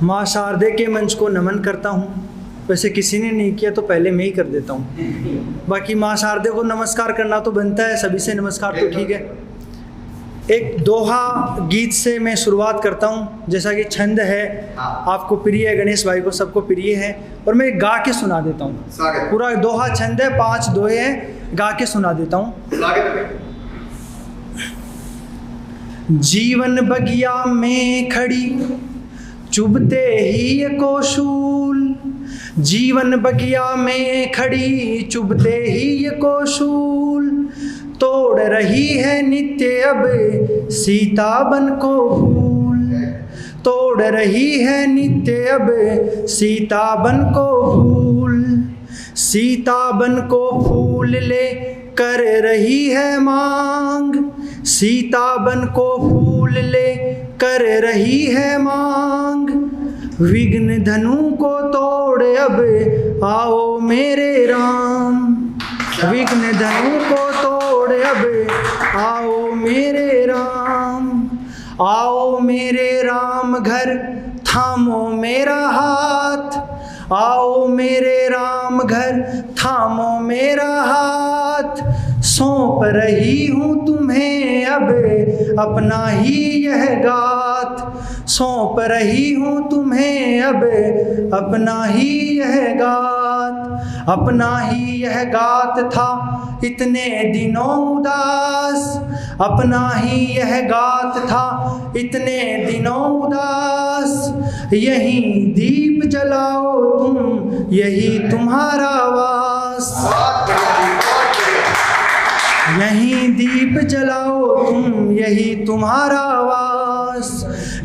माँ शारदे के मंच को नमन करता हूँ। वैसे किसी ने नहीं किया तो पहले मैं ही कर देता हूँ। बाकी माँ शारदे को नमस्कार करना तो बनता है, सभी से नमस्कार तो ठीक है। एक दोहा गीत से मैं शुरुआत करता हूँ। जैसा कि छंद है, आपको प्रिय है, गणेश भाई को सबको प्रिय है, और मैं गा के सुना देता हूँ। पूरा दोहा छंद है, 5 दोहे हैं, गा के सुना देता हूँ। जीवन बगिया में खड़ी चुभते ही को शूल, जीवन बगिया में खड़ी चुभते ही को शूल, तोड़ रही है नित्य अब सीता बन को भूल, तोड़ रही है नित्य अब सीता बन को भूल, सीता बन को फूल ले कर रही है मांग, सीता बन को फूल ले कर रही है मांग, विघ्न धनु को तोड़ अब आओ मेरे राम, विघ्न धनु को तोड़ अब आओ मेरे राम, आओ मेरे राम घर थामो मेरा हाथ, आओ मेरे राम घर थामो मेरा हाथ, सौंप रही हूँ तुम्हें अब अपना ही यह गात, सौंप रही हूँ तुम्हें अब अपना ही यह गात, अपना ही यह गात था इतने दिनों उदास, अपना ही यह गात था इतने दिनों उदास, यहीं दीप जलाओ तुम यही तुम्हारा वास, यहीं दीप जलाओ तुम यही तुम्हारा वास,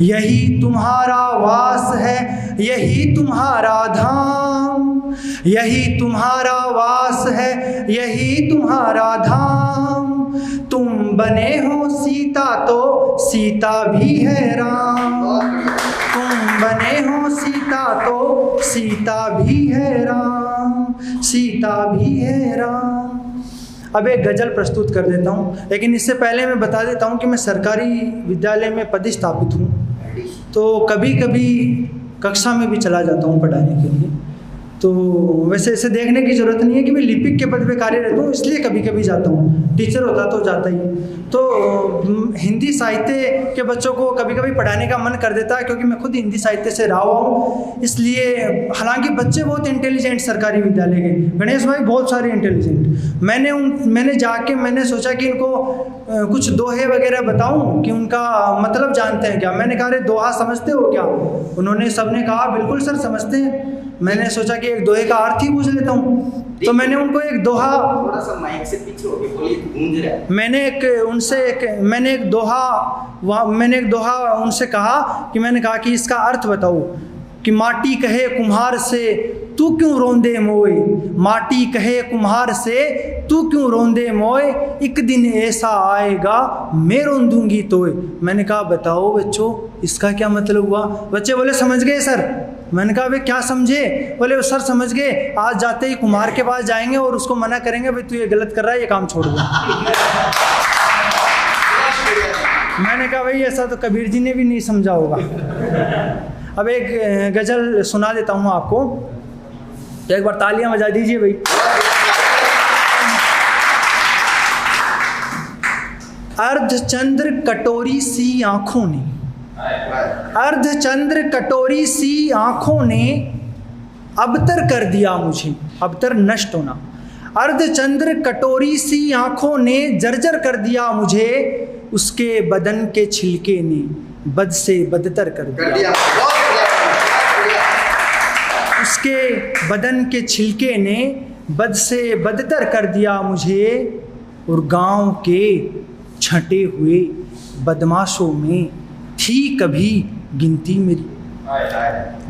यही तुम्हारा वास है यही तुम्हारा धाम, यही तुम्हारा वास है यही तुम्हारा धाम, तुम बने हो सीता तो सीता भी है राम, तुम बने हो सीता तो सीता भी है राम, सीता भी है राम। अब एक गज़ल प्रस्तुत कर देता हूँ, लेकिन इससे पहले मैं बता देता हूँ कि मैं सरकारी विद्यालय में पदस्थापित हूँ, तो कभी कभी कक्षा में भी चला जाता हूँ पढ़ाने के लिए। तो वैसे ऐसे देखने की ज़रूरत नहीं है कि मैं लिपिक के पद पे कार्यरत हूँ, इसलिए कभी कभी जाता हूँ, टीचर होता तो जाता ही। तो हिंदी साहित्य के बच्चों को कभी कभी पढ़ाने का मन कर देता है, क्योंकि मैं खुद हिंदी साहित्य से रहा हूँ, इसलिए। हालांकि बच्चे बहुत इंटेलिजेंट सरकारी विद्यालय के, गणेश भाई बहुत सारे इंटेलिजेंट। मैंने जाके मैंने सोचा कि इनको कुछ दोहे वगैरह बताऊं कि उनका मतलब जानते हैं क्या। मैंने कहा अरे दोहा समझते हो क्या? उन्होंने सबने कहा बिल्कुल सर समझते हैं। मैंने सोचा कि एक दोहे का अर्थ ही पूछ लेता हूँ, तो मैंने उनको एक दोहा, थोड़ा सा माइक से पीछे हो गए, बोलिए, गूंज रहा है। मैंने एक दोहा उनसे कहा कि इसका अर्थ बताओ कि माटी कहे कुम्हार से तू क्यों रोंदे मोए, माटी कहे कुम्हार से तू क्यों रोंदे मोए, एक दिन ऐसा आएगा मैं रोंदूंगी तोए। मैंने कहा बताओ बच्चों इसका क्या मतलब हुआ? बच्चे बोले समझ गए सर। मैंने कहा वे क्या समझे? बोले सर समझ गए, आज जाते ही कुम्हार के पास जाएंगे और उसको मना करेंगे भाई तू ये गलत कर रहा है, ये काम छोड़ दो। मैंने कहा भाई ऐसा तो कबीर जी ने भी नहीं समझा होगा। अब एक गज़ल सुना देता हूँ आपको, तो एक बार तालियां बजा दीजिए भाई। अर्धचंद्र कटोरी सी आंखों ने, अर्धचंद्र कटोरी सी आंखों ने अबतर कर दिया मुझे, अबतर नष्ट होना। अर्धचंद्र कटोरी सी आंखों ने जर्जर कर दिया मुझे, उसके बदन के छिलके ने बद से बदतर कर दिया। उसके बदन के छिलके ने बद से बदतर कर दिया मुझे, और गांव के छंटे हुए बदमाशों में थी कभी गिनती मेरी।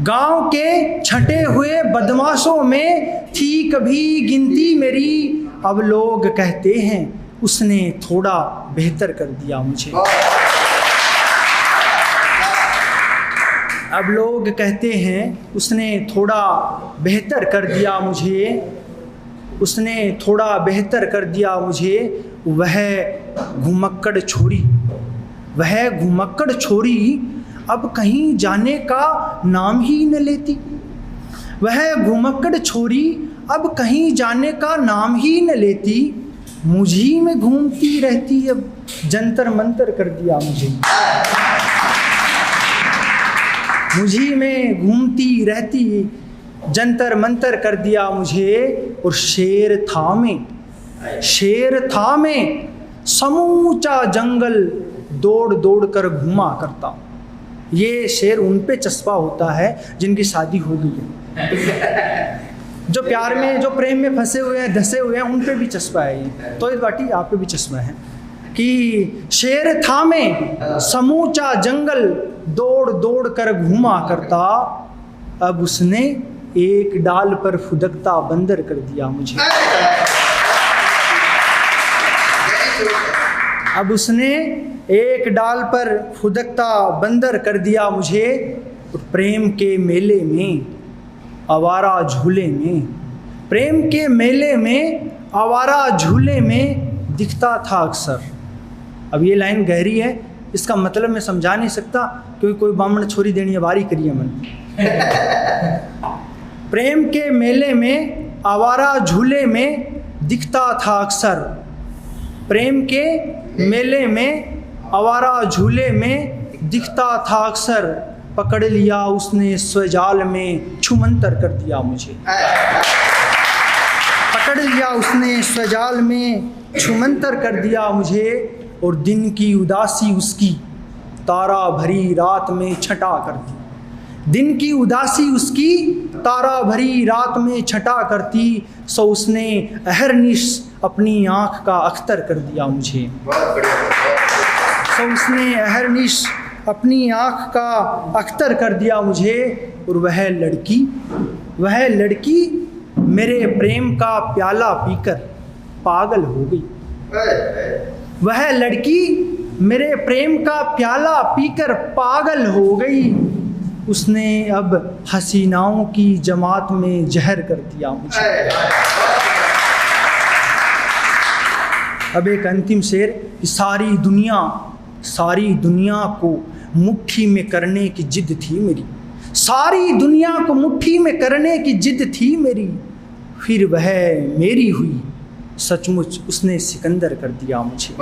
गांव के छंटे हुए बदमाशों में थी कभी गिनती मेरी, अब लोग कहते हैं उसने थोड़ा बेहतर कर दिया मुझे। अब लोग कहते हैं उसने थोड़ा बेहतर कर दिया मुझे, उसने थोड़ा बेहतर कर दिया मुझे। वह घुमक्कड़ छोरी, वह घुमक्कड़ छोरी अब कहीं जाने का नाम ही न लेती। वह घुमक्कड़ छोरी अब कहीं जाने का नाम ही न लेती। मुझी में घूमती रहती, अब जंतर मंतर कर दिया मुझे। मुझी में घूमती रहती, जंतर मंतर कर दिया मुझे। और शेर था मैं समूचा जंगल दौड़ दौड़ कर घूमा करता। ये शेर उन पे चस्पा होता है जिनकी शादी हो गई है। जो प्यार में, जो प्रेम में फंसे हुए हैं, धंसे हुए हैं, उन पे भी चस्पा है ये। तो इस बाटी आप पे भी चस्पा है कि शेर था मैं समूचा जंगल दौड़ दौड़ कर घूमा करता। अब उसने एक डाल पर फुदकता बंदर कर दिया मुझे। अब उसने एक डाल पर फुदकता बंदर कर दिया मुझे। और प्रेम के मेले में, आवारा झूले में, प्रेम के मेले में, आवारा झूले में दिखता था अक्सर। अब ये लाइन गहरी है, इसका मतलब मैं समझा नहीं सकता क्योंकि कोई बामण छोरी देनी है बारी करिए मन। प्रेम के मेले में, आवारा झूले में दिखता था अक्सर। प्रेम के मेले में, आवारा झूले में दिखता था अक्सर। पकड़ लिया उसने स्वजाल में, छुमंतर कर दिया मुझे। पकड़ लिया उसने स्वजाल में, छुमंतर कर दिया मुझे। और दिन की उदासी उसकी तारा भरी रात में छटा कर दी। दिन की उदासी उसकी तारा भरी रात में छटा करती। सो उसने अहरनिश अपनी आँख का अख्तर कर दिया मुझे। सो उसने अहरनिश अपनी आँख का अख्तर कर दिया मुझे। और वह लड़की मेरे प्रेम का प्याला पीकर पागल हो गई। वह लड़की मेरे प्रेम का प्याला पीकर पागल हो गई। उसने अब हसीनाओं की जमात में जहर कर दिया मुझे। अब एक अंतिम शेर कि सारी दुनिया को मुट्ठी में करने की जिद थी मेरी। सारी दुनिया को मुट्ठी में करने की जिद थी मेरी। फिर वह मेरी हुई, सचमुच उसने सिकंदर कर दिया मुझे।